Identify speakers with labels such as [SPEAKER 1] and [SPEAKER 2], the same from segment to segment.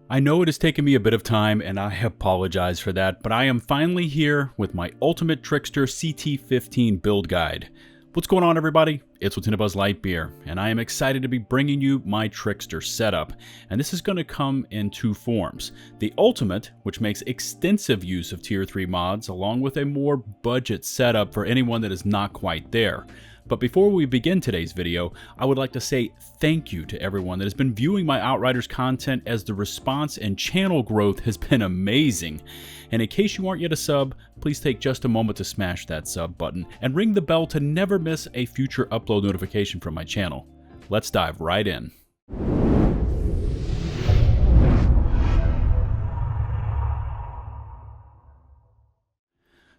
[SPEAKER 1] I know it has taken me a bit of time and I apologize for that, but I am finally here with my ultimate Trickster CT15 build guide. What's going on, everybody? It's Lieutenant Buzz Lightbeer, and I am excited to be bringing you my Trickster setup. And this is going to come in two forms. The Ultimate, which makes extensive use of Tier 3 mods, along with a more budget setup for anyone that is not quite there. But before we begin today's video, I would like to say thank you to everyone that has been viewing my Outriders content, as the response and channel growth has been amazing. And in case you aren't yet a sub, please take just a moment to smash that sub button and ring the bell to never miss a future upload notification from my channel. Let's dive right in.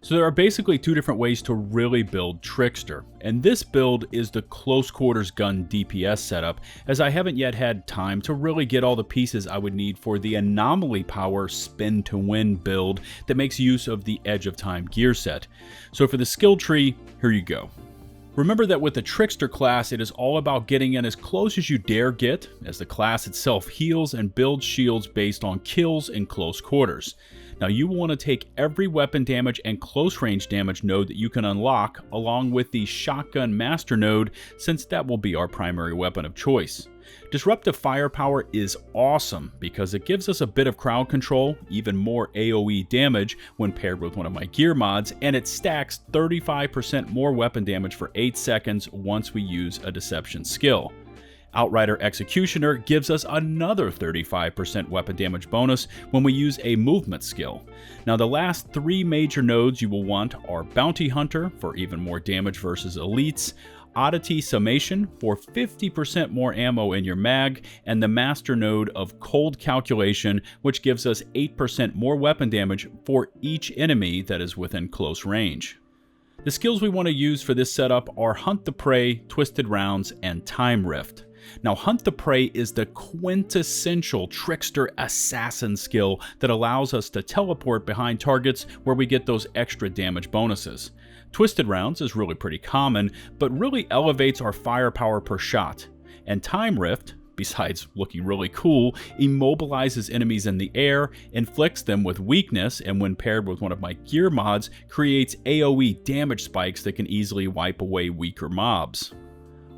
[SPEAKER 1] So there are basically two different ways to really build Trickster, and this build is the close quarters gun DPS setup, as I haven't yet had time to really get all the pieces I would need for the anomaly power spin to win build that makes use of the Edge of Time gear set. So for the skill tree, here you go. Remember that with the Trickster class, it is all about getting in as close as you dare get, as the class itself heals and builds shields based on kills in close quarters. Now you will want to take every weapon damage and close range damage node that you can unlock, along with the shotgun master node, since that will be our primary weapon of choice. Disruptive firepower is awesome because it gives us a bit of crowd control, even more AoE damage when paired with one of my gear mods, and it stacks 35% more weapon damage for 8 seconds once we use a deception skill. Outrider Executioner gives us another 35% weapon damage bonus when we use a movement skill. Now the last three major nodes you will want are Bounty Hunter for even more damage versus elites, Oddity Summation for 50% more ammo in your mag, and the master node of Cold Calculation, which gives us 8% more weapon damage for each enemy that is within close range. The skills we want to use for this setup are Hunt the Prey, Twisted Rounds, and Time Rift. Now, Hunt the Prey is the quintessential Trickster assassin skill that allows us to teleport behind targets where we get those extra damage bonuses. Twisted Rounds is really pretty common, but really elevates our firepower per shot. And Time Rift, besides looking really cool, immobilizes enemies in the air, inflicts them with weakness, and when paired with one of my gear mods, creates AoE damage spikes that can easily wipe away weaker mobs.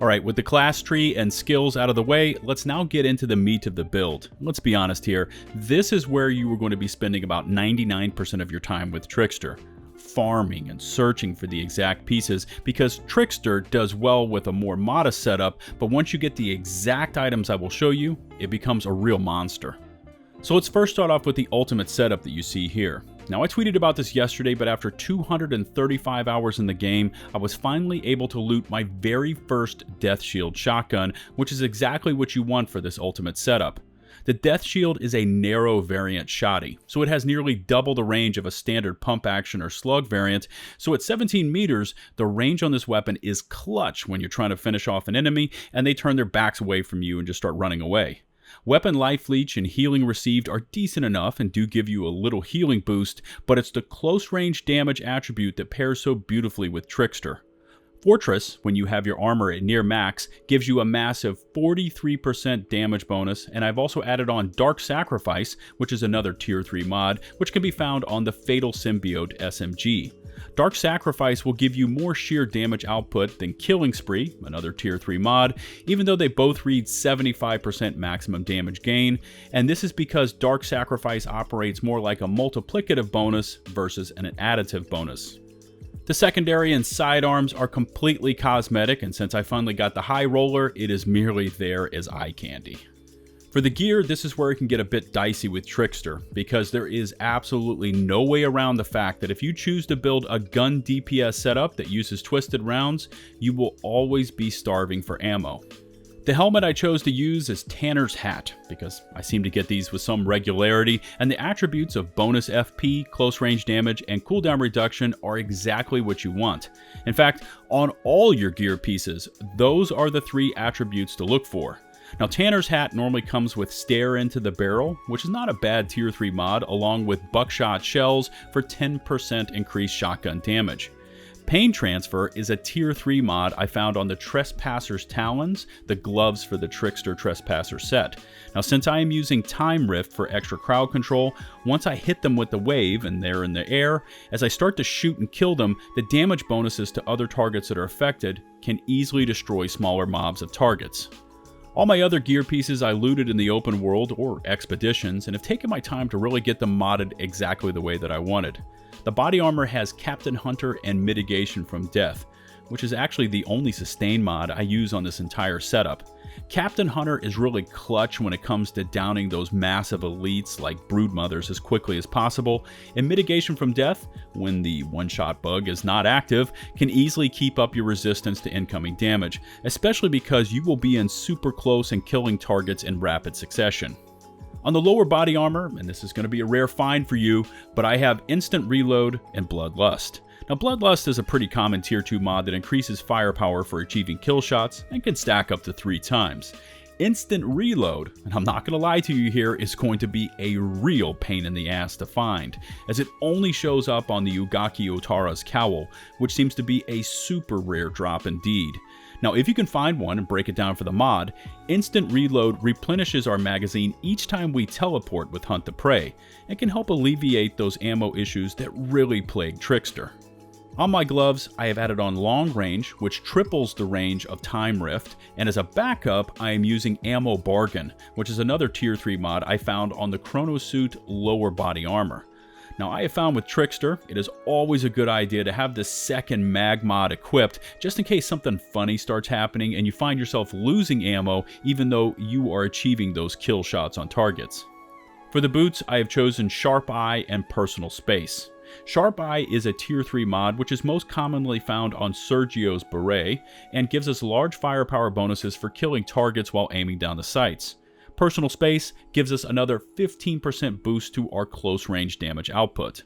[SPEAKER 1] Alright, with the class tree and skills out of the way, let's now get into the meat of the build. Let's be honest here, this is where you are going to be spending about 99% of your time with Trickster. Farming and searching for the exact pieces, because Trickster does well with a more modest setup, but once you get the exact items I will show you, it becomes a real monster. So let's first start off with the ultimate setup that you see here. Now I tweeted about this yesterday, but after 235 hours in the game, I was finally able to loot my very first Death Shield shotgun, which is exactly what you want for this ultimate setup. The Death Shield is a narrow variant shotty, so it has nearly double the range of a standard pump action or slug variant, so at 17 meters, the range on this weapon is clutch when you're trying to finish off an enemy and they turn their backs away from you and just start running away. Weapon life leech and healing received are decent enough and do give you a little healing boost, but it's the close range damage attribute that pairs so beautifully with Trickster. Fortress, when you have your armor at near max, gives you a massive 43% damage bonus, and I've also added on Dark Sacrifice, which is another Tier 3 mod, which can be found on the Fatal Symbiote SMG. Dark Sacrifice will give you more sheer damage output than Killing Spree, another Tier 3 mod, even though they both read 75% maximum damage gain, and this is because Dark Sacrifice operates more like a multiplicative bonus versus an additive bonus. The secondary and sidearms are completely cosmetic, and since I finally got the high roller, it is merely there as eye candy. For the gear, this is where it can get a bit dicey with Trickster, because there is absolutely no way around the fact that if you choose to build a gun DPS setup that uses twisted rounds, you will always be starving for ammo. The helmet I chose to use is Tanner's Hat, because I seem to get these with some regularity, and the attributes of bonus FP, close range damage, and cooldown reduction are exactly what you want. In fact, on all your gear pieces, those are the three attributes to look for. Now, Tanner's Hat normally comes with Stare into the Barrel, which is not a bad Tier 3 mod, along with Buckshot Shells for 10% increased shotgun damage. Pain Transfer is a tier 3 mod I found on the Trespasser's Talons, the gloves for the Trickster Trespasser set. Now since I am using Time Rift for extra crowd control, once I hit them with the wave and they're in the air, as I start to shoot and kill them, the damage bonuses to other targets that are affected can easily destroy smaller mobs of targets. All my other gear pieces I looted in the open world or expeditions and have taken my time to really get them modded exactly the way that I wanted. The body armor has Captain Hunter and Mitigation from Death, which is actually the only sustain mod I use on this entire setup. Captain Hunter is really clutch when it comes to downing those massive elites like Broodmothers as quickly as possible, and Mitigation from Death, when the one-shot bug is not active, can easily keep up your resistance to incoming damage, especially because you will be in super close and killing targets in rapid succession. On the lower body armor, and this is going to be a rare find for you, but I have Instant Reload and Bloodlust. Now Bloodlust is a pretty common tier 2 mod that increases firepower for achieving kill shots and can stack up to 3 times. Instant Reload, and I'm not going to lie to you here, is going to be a real pain in the ass to find, as it only shows up on the Ugaki Otara's Cowl, which seems to be a super rare drop indeed. Now if you can find one and break it down for the mod, Instant Reload replenishes our magazine each time we teleport with Hunt the Prey, and can help alleviate those ammo issues that really plague Trickster. On my gloves, I have added on Long Range, which triples the range of Time Rift, and as a backup, I am using Ammo Bargain, which is another tier 3 mod I found on the Chronosuit lower body armor. Now I have found with Trickster, it is always a good idea to have the second mag mod equipped, just in case something funny starts happening and you find yourself losing ammo even though you are achieving those kill shots on targets. For the boots, I have chosen Sharp Eye and Personal Space. Sharp Eye is a tier 3 mod which is most commonly found on Sergio's Beret and gives us large firepower bonuses for killing targets while aiming down the sights. Personal Space gives us another 15% boost to our close range damage output.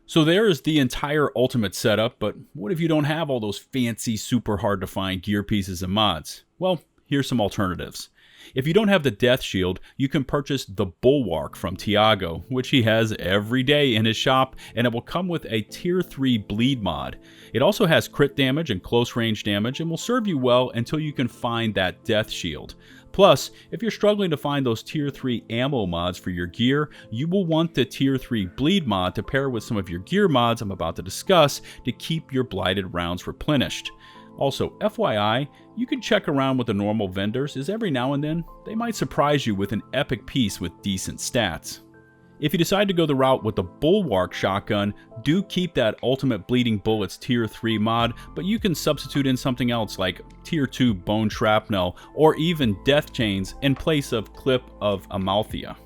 [SPEAKER 1] So there is the entire ultimate setup, but what if you don't have all those fancy, super hard to find gear pieces and mods? Well, here's some alternatives. If you don't have the Death Shield, you can purchase the Bulwark from Tiago, which he has every day in his shop, and it will come with a tier 3 bleed mod. It also has crit damage and close range damage and will serve you well until you can find that Death Shield. Plus, if you're struggling to find those tier 3 ammo mods for your gear, you will want the tier 3 bleed mod to pair with some of your gear mods I'm about to discuss to keep your blighted rounds replenished. Also, FYI, you can check around with the normal vendors, as every now and then, they might surprise you with an epic piece with decent stats. If you decide to go the route with the Bulwark shotgun, do keep that Ultimate Bleeding Bullets tier 3 mod, but you can substitute in something else like tier 2 Bone Shrapnel or even Death Chains in place of Clip of Amalthea.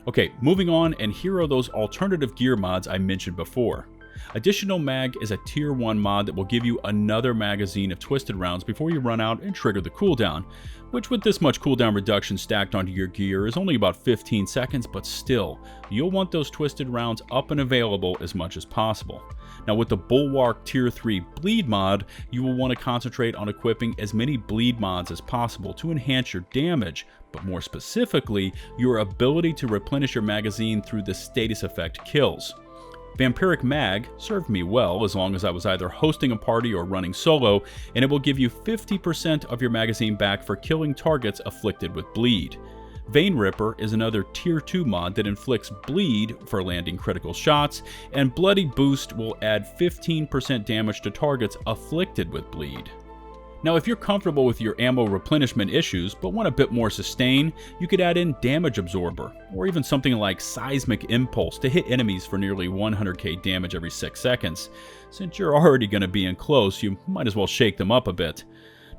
[SPEAKER 1] Okay, moving on, and here are those alternative gear mods I mentioned before. Additional Mag is a tier 1 mod that will give you another magazine of twisted rounds before you run out and trigger the cooldown, which with this much cooldown reduction stacked onto your gear is only about 15 seconds, but still, you'll want those twisted rounds up and available as much as possible. Now with the Bulwark tier 3 bleed mod, you will want to concentrate on equipping as many bleed mods as possible to enhance your damage, but more specifically, your ability to replenish your magazine through the status effect kills. Vampiric Mag served me well as long as I was either hosting a party or running solo, and it will give you 50% of your magazine back for killing targets afflicted with bleed. Vein Ripper is another tier 2 mod that inflicts bleed for landing critical shots, and Bloody Boost will add 15% damage to targets afflicted with bleed. Now if you're comfortable with your ammo replenishment issues but want a bit more sustain, you could add in Damage Absorber, or even something like Seismic Impulse to hit enemies for nearly 100k damage every 6 seconds. Since you're already going to be in close, you might as well shake them up a bit.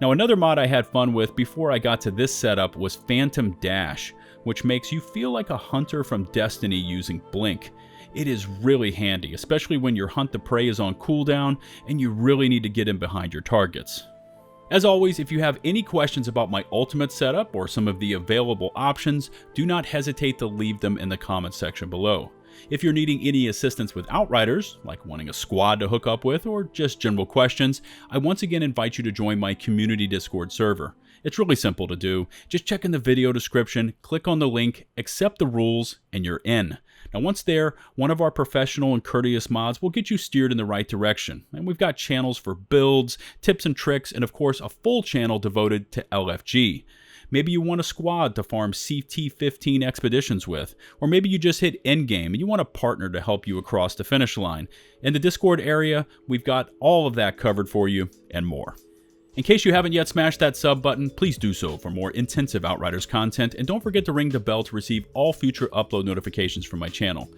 [SPEAKER 1] Now another mod I had fun with before I got to this setup was Phantom Dash, which makes you feel like a hunter from Destiny using Blink. It is really handy, especially when your Hunt the Prey is on cooldown and you really need to get in behind your targets. As always, if you have any questions about my ultimate setup or some of the available options, do not hesitate to leave them in the comments section below. If you're needing any assistance with Outriders, like wanting a squad to hook up with or just general questions, I once again invite you to join my community Discord server. It's really simple to do. Just check in the video description, click on the link, accept the rules, and you're in. Now once there, one of our professional and courteous mods will get you steered in the right direction. And we've got channels for builds, tips and tricks, and of course a full channel devoted to LFG. Maybe you want a squad to farm CT15 expeditions with, or maybe you just hit endgame and you want a partner to help you across the finish line. In the Discord area, we've got all of that covered for you and more. In case you haven't yet smashed that sub button, please do so for more intensive Outriders content, and don't forget to ring the bell to receive all future upload notifications from my channel.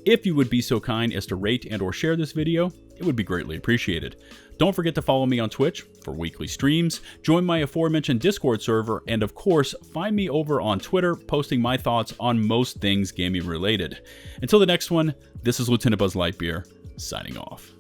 [SPEAKER 1] If you would be so kind as to rate and or share this video, it would be greatly appreciated. Don't forget to follow me on Twitch for weekly streams, join my aforementioned Discord server, and of course, find me over on Twitter posting my thoughts on most things gaming related. Until the next one, this is Lieutenant Buzz Lightbeer, signing off.